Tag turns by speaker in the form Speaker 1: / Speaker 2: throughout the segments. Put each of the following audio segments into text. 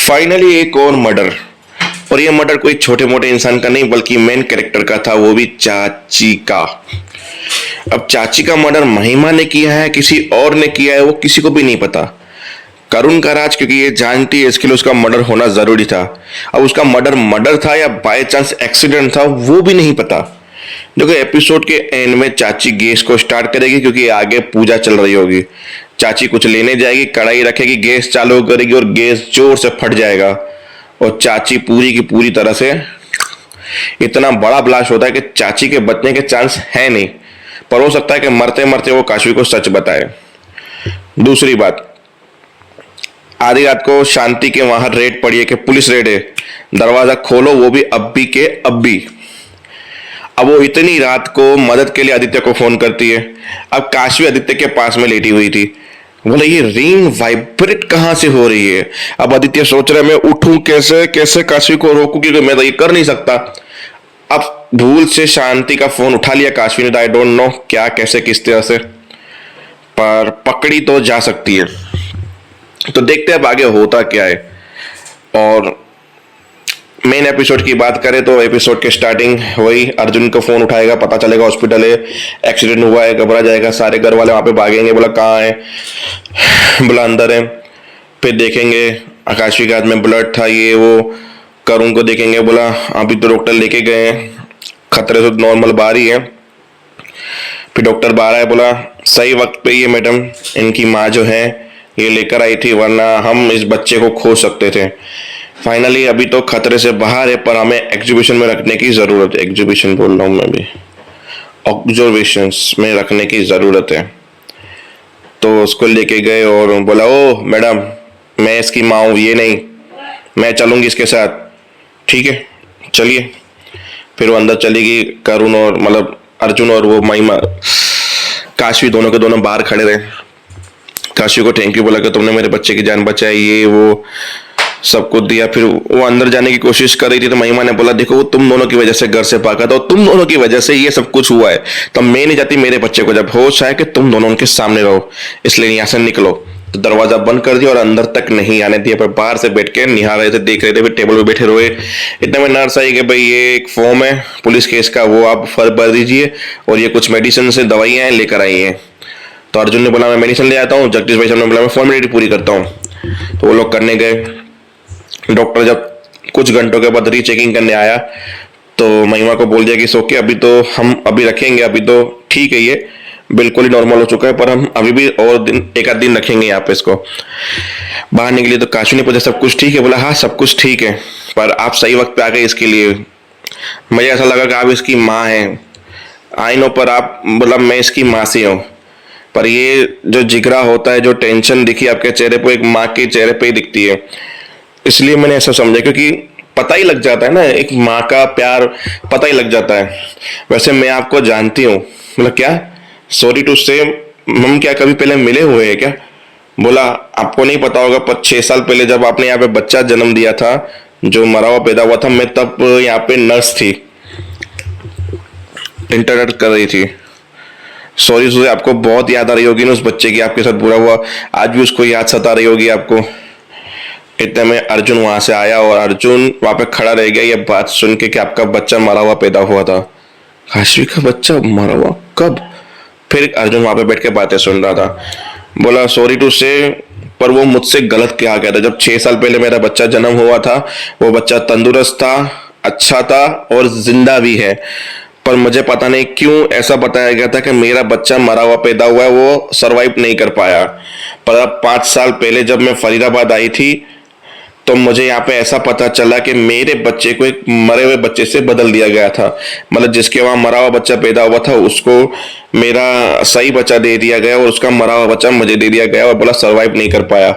Speaker 1: Finally एक और murder. और ये मर्डर कोई छोटे मोटे इंसान का नहीं बल्कि मेन कैरेक्टर का था, वो भी चाची का। अब चाची का मर्डर महिमा ने किया है किसी और ने किया है वो किसी को भी नहीं पता। करुण का राज क्योंकि ये जानती है इसके लिए उसका मर्डर होना जरूरी था। अब उसका मर्डर मर्डर था या बाय चांस एक्सीडेंट था वो भी नहीं पता। देखो एपिसोड के एंड में चाची गैस को स्टार्ट करेगी क्योंकि आगे पूजा चल रही होगी। चाची कुछ लेने जाएगी, कढ़ाई रखेगी, गैस चालू करेगी और गैस जोर से फट जाएगा और चाची पूरी की पूरी तरह से इतना बड़ा ब्लास्ट होता है कि चाची के बचने के चांस है नहीं, पर हो सकता है कि मरते मरते वो काशवी को सच बताए। दूसरी बात, आधी रात को शांति के वहां रेड पड़ी है कि पुलिस रेड है, दरवाजा खोलो, वो भी अब्बी के अब्बी। अब वो इतनी रात को मदद के लिए आदित्य को फोन करती है। अब काशवी आदित्य के पास में लेटी हुई थी, बोले ये रिंग वाइब्रेट कहां से हो रही है। अब आदित्य सोच रहे मैं उठूं कैसे, कैसे काशवी को रोकूं क्योंकि मैं तो ये कर नहीं सकता। अब भूल से शांति का फोन उठा लिया काशवी ने, आई डोंट नो क्या कैसे किस तरह से, पर पकड़ी तो जा सकती है। तो देखते हैं अब आगे होता क्या है। और मेन एपिसोड की बात करें तो एपिसोड के स्टार्टिंग वही अर्जुन को फोन उठाएगा, पता चलेगा हॉस्पिटल है, एक्सीडेंट हुआ है, घबरा जाएगा, सारे घर वाले वहां पे भागेंगे, बोला कहाँ है, बोला अंदर है। फिर देखेंगे आकाशी के हाथ में ब्लड था, ये वो। करुण को देखेंगे, बोला अभी तो डॉक्टर लेके गए हैं, खतरे से नॉर्मल बाहर ही है। फिर डॉक्टर बाहर आए, बोला सही वक्त पे ये मैडम इनकी माँ जो है ये लेकर आई थी, वरना हम इस बच्चे को खो सकते थे। फाइनली अभी तो खतरे से बाहर है पर हमें एग्जीबिशन में रखने की जरूरत है, एग्जीबिशन बोल रहा हूँ मैं भी, ऑब्जर्वेशंस में रखने की जरूरत है। तो उसको लेके गए और बोला ओ मैडम मैं इसकी माँ हूँ, ये नहीं, मैं चलूंगी इसके साथ, ठीक है चलिए। फिर वो अंदर चली गई, करुण और मतलब अर्जुन और वो महिमा काशवी दोनों के दोनों बाहर खड़े रहे। काशवी को थैंक यू बोला कि तुमने मेरे बच्चे की जान बचाई, ये वो सब कुछ दिया। फिर वो अंदर जाने की कोशिश कर रही थी तो महिमा ने बोला देखो वो तुम दोनों की वजह से घर से भागा था और तुम दोनों की वजह से ये सब कुछ हुआ है, तो मैं नहीं चाहती मेरे बच्चे को जब होश आए कि तुम दोनों उनके सामने रहो, इसलिए यहाँ से निकलो। तो दरवाजा बंद कर दिया और अंदर तक नहीं आने दिया, पर बाहर से बैठ के निहार रहे थे, देख रहे थे, फिर टेबल पे बैठे रोए। इतने में नर्स आई कि भाई ये एक फॉर्म है पुलिस केस का, वो आप भर दीजिए और ये कुछ मेडिसिन से दवाइयाँ हैं लेकर आई है। तो अर्जुन ने बोला मैं मेडिसिन ले आता हूँ, जगदीश भाई साहब ने बोला मैं फॉर्मेलिटी पूरी करता हूँ। तो वो लोग करने गए। डॉक्टर जब कुछ घंटों के बाद रीचेकिंग करने आया तो महिमा को बोल दिया कि सो के अभी तो हम अभी रखेंगे, अभी तो ठीक है, ये बिल्कुल ही नॉर्मल हो चुका है, पर हम अभी भी और दिन एक आध दिन रखेंगे यहाँ पे इसको। बाहर निकली तो काशवी ने पूछा सब कुछ ठीक है, बोला हाँ सब कुछ ठीक है, पर आप सही वक्त पे आ गए इसके लिए। मुझे ऐसा लगा कि आप इसकी माँ हैं, आई नो, पर आप बोला मैं इसकी माँ से हूँ, पर ये जो जिगरा होता है, जो टेंशन दिखी आपके चेहरे पे एक माँ के चेहरे पे ही दिखती है, इसलिए मैंने ऐसा समझा क्योंकि पता ही लग जाता है ना, एक माँ का प्यार पता ही लग जाता है। वैसे मैं आपको जानती हूँ, मतलब क्या, सॉरी टू से हम क्या कभी पहले मिले हुए हैं क्या। बोला आपको नहीं पता होगा पर 6 साल पहले जब आपने यहाँ पे बच्चा जन्म दिया था जो मरा हुआ पैदा हुआ था, मैं तब यहाँ पे नर्स थी, इंटरनेट कर रही थी। सॉरी सुजे, आपको बहुत याद आ रही होगी ना उस बच्चे की, आपके साथ बुरा हुआ, आज भी उसको याद सता रही होगी आपको। इतने में अर्जुन वहां से आया और अर्जुन वहां पे खड़ा रह गया ये बात सुन के कि आपका बच्चा मरा हुआ पैदा हुआ था। काशवी का बच्चा मरा हुआ कब? फिर अर्जुन वहां पे बैठ के बातें सुन रहा था। बोला सॉरी टू से, पर वो मुझसे गलत कहा गया था। जब 6 साल पहले मेरा बच्चा जन्म हुआ था वो बच्चा तंदुरुस्त था, अच्छा था और जिंदा भी है, पर मुझे पता नहीं क्यों ऐसा बताया गया था कि मेरा बच्चा मरा हुआ पैदा हुआ है, वो सरवाइव नहीं कर पाया। पर अब 5 साल पहले जब मैं फरीदाबाद आई थी तो मुझे यहाँ पे ऐसा पता चला कि मेरे बच्चे को एक मरे हुए बच्चे से बदल दिया गया था, मतलब जिसके वहां मरा हुआ बच्चा पैदा हुआ था उसको मेरा सही बच्चा दे दिया गया और उसका मरा हुआ बच्चा मुझे दे दिया गया और बोला सरवाइव नहीं कर पाया।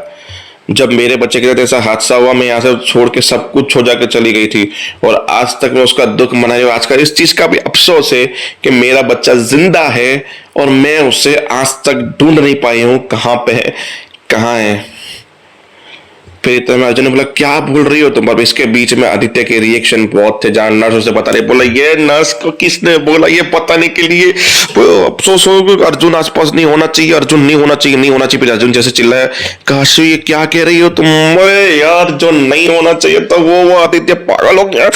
Speaker 1: जब मेरे बच्चे के साथ ऐसा हादसा हुआ मैं यहाँ से छोड़ के सब कुछ छोड़ जाकर चली गई थी और आज तक मैं उसका दुख मनाई हूँ। आजकल इस चीज का भी अफसोस है कि मेरा बच्चा जिंदा है और मैं उसे आज तक ढूंढ नहीं पाई हूँ, कहाँ पे है, कहाँ है। फिर इतने में अर्जुन ने बोला क्या बोल रही हो तुम। अब इसके बीच में आदित्य के रिएक्शन बहुत थे, जहां नर्स उसे बता रही, बोला ये नर्स को किसने बोला ये बताने के लिए, अफसोस हो अर्जुन आसपास नहीं होना चाहिए, अर्जुन नहीं होना चाहिए, नहीं होना चाहिए। फिर अर्जुन जैसे चिल्लाया, काशवी ये क्या कह रही हो तुम, यार जो नहीं होना चाहिए तो वो आदित्य पागल हो गया।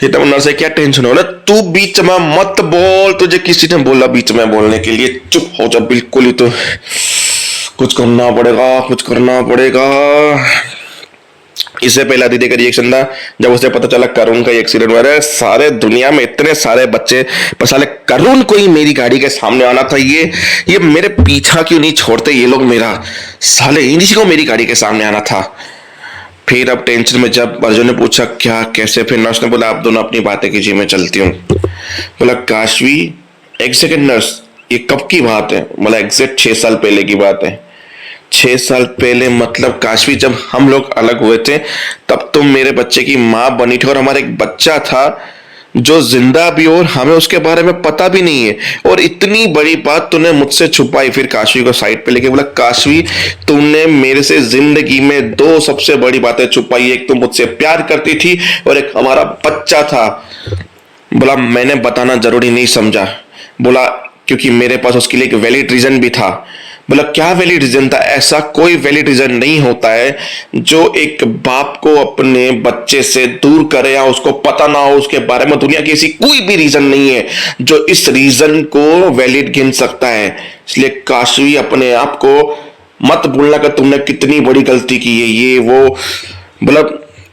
Speaker 1: तब नर्स से क्या टेंशन हो रहा, तू बीच में मत बोल, तुझे किसी ने बोला बीच में बोलने के लिए, चुप हो जा बिल्कुल ही। तो कुछ करना पड़ेगा, कुछ करना पड़ेगा। इससे पहले आदित्य का रिएक्शन था जब उसे पता चला करुण का एक्सीडेंट हुआ है। सारे दुनिया में इतने सारे बच्चे, पर साले करुण को ही मेरी गाड़ी के सामने आना था। ये मेरे पीछा क्यों नहीं छोड़ते ये लोग मेरा, साले इन्हीं को मेरी गाड़ी के सामने आना था। फिर अब टेंशन में जब अर्जुन ने पूछा क्या कैसे, फिर नर्स ने बोला आप दोनों अपनी बातें कीजिए मैं चलती हूँ। बोला काशवी एक सेकंड नर्स, ये कब की बात है। बोला एग्जैक्ट 6 साल पहले की बात है। 6 साल पहले मतलब काशवी जब हम लोग अलग हुए थे तब तुम मेरे बच्चे की माँ बनी थी, और हमारा एक बच्चा था जो जिंदा भी हो और हमें उसके बारे में पता भी नहीं है, और इतनी बड़ी बात तूने मुझसे छुपाई। फिर काशवी को साइड पे लेके बोला काशवी तूने मेरे से जिंदगी में 2 सबसे बड़ी बातें छुपाई, एक तुम मुझसे प्यार करती थी और एक हमारा बच्चा था। बोला मैंने बताना जरूरी नहीं समझा, बोला क्योंकि मेरे पास उसके लिए एक वैलिड रीजन भी था। बोला क्या वैलिड रीजन था। ऐसा कोई वैलिड रीजन नहीं होता है जो एक बाप को अपने बच्चे से दूर करे या उसको पता ना हो उसके बारे में। दुनिया की ऐसी कोई भी रीजन नहीं है जो इस रीजन को वैलिड गिन सकता है। इसलिए काशवी अपने आप को मत भूलना कि तुमने कितनी बड़ी गलती की है, ये वो। बोला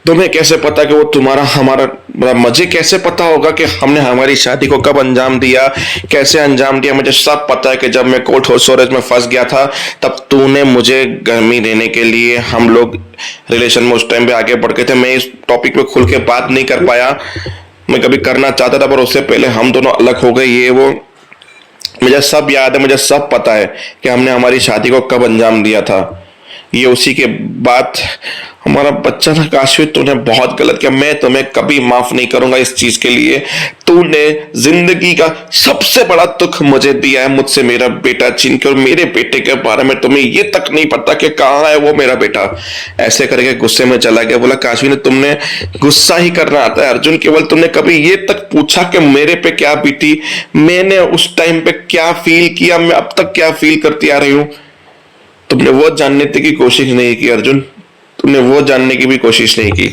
Speaker 1: तुम्हें कैसे पता कि वो तुम्हारा हमारा, मुझे कैसे पता होगा कि हमने हमारी शादी को कब अंजाम दिया, कैसे अंजाम दिया। मुझे सब पता है कि जब मैं कोर्ट स्टोरेज में फंस गया था तब तूने मुझे गर्मी देने के लिए, हम लोग रिलेशन में उस टाइम पे आगे बढ़ गए थे। मैं इस टॉपिक पे खुल के बात नहीं कर पाया, मैं कभी करना चाहता था पर उससे पहले हम दोनों अलग हो गए, ये वो। मुझे सब याद है, मुझे सब पता है कि हमने हमारी शादी को कब अंजाम दिया था। ये उसी के बाद हमारा बच्चा था। काशवी तूने बहुत गलत किया, मैं तुम्हें कभी माफ नहीं करूंगा इस चीज के लिए। तूने जिंदगी का सबसे बड़ा दुख मुझे दिया है, मुझसे मेरा बेटा छीन के, और मेरे बेटे के बारे में तुम्हें ये तक नहीं पता कि कहाँ है वो मेरा बेटा। ऐसे करके गुस्से में चला गया। बोला काशवी ने तुमने गुस्सा ही करना आता है अर्जुन, केवल तुमने कभी ये तक पूछा कि मेरे पे क्या बीती, मैंने उस टाइम पे क्या फील किया, मैं अब तक क्या फील करती आ रही हूं। तुमने वो जानने की कोशिश नहीं की अर्जुन, तुमने वो जानने की भी कोशिश नहीं की।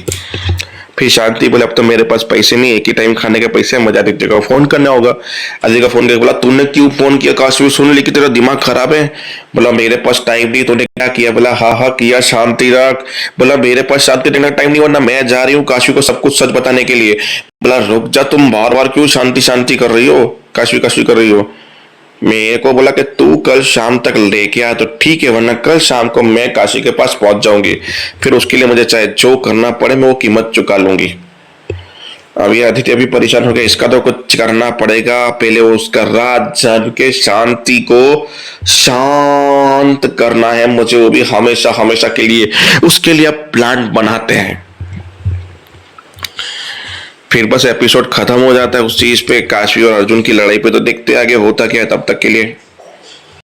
Speaker 1: फिर शांति बोले अब तो मेरे पास पैसे नहीं, एक ही टाइम खाने के पैसे, मुझे आदित्य को फोन करना होगा। आदित्य का फोन करके बोला तूने क्यों फोन किया काशवी, सुन ली कि तेरा दिमाग खराब है। बोला मेरे पास टाइम नहीं, तूने क्या किया। बोला हाँ किया, शांति रख। बोला मेरे पास शांति रखने का टाइम नहीं, वरना मैं जा रही हूँ काशवी को सब कुछ सच बताने के लिए। बोला रुक जा, तुम बार बार क्यों शांति शांति कर रही हो, काशवी काशवी कर रही हो। मेरे को बोला कि तू कल शाम तक लेके आ तो ठीक है, वरना कल शाम को मैं काशी के पास पहुंच जाऊंगी, फिर उसके लिए मुझे चाहे जो करना पड़े मैं वो कीमत चुका लूंगी। अब ये आदित्य भी परेशान हो गया, इसका तो कुछ करना पड़ेगा। पहले उसका राज जान के शांति को शांत करना है मुझे, वो भी हमेशा हमेशा के लिए। उसके लिए अब प्लान बनाते हैं। फिर बस एपिसोड खत्म हो जाता है उस चीज पे, काशवी और अर्जुन की लड़ाई पे। तो देखते आगे होता क्या है, तब तक के लिए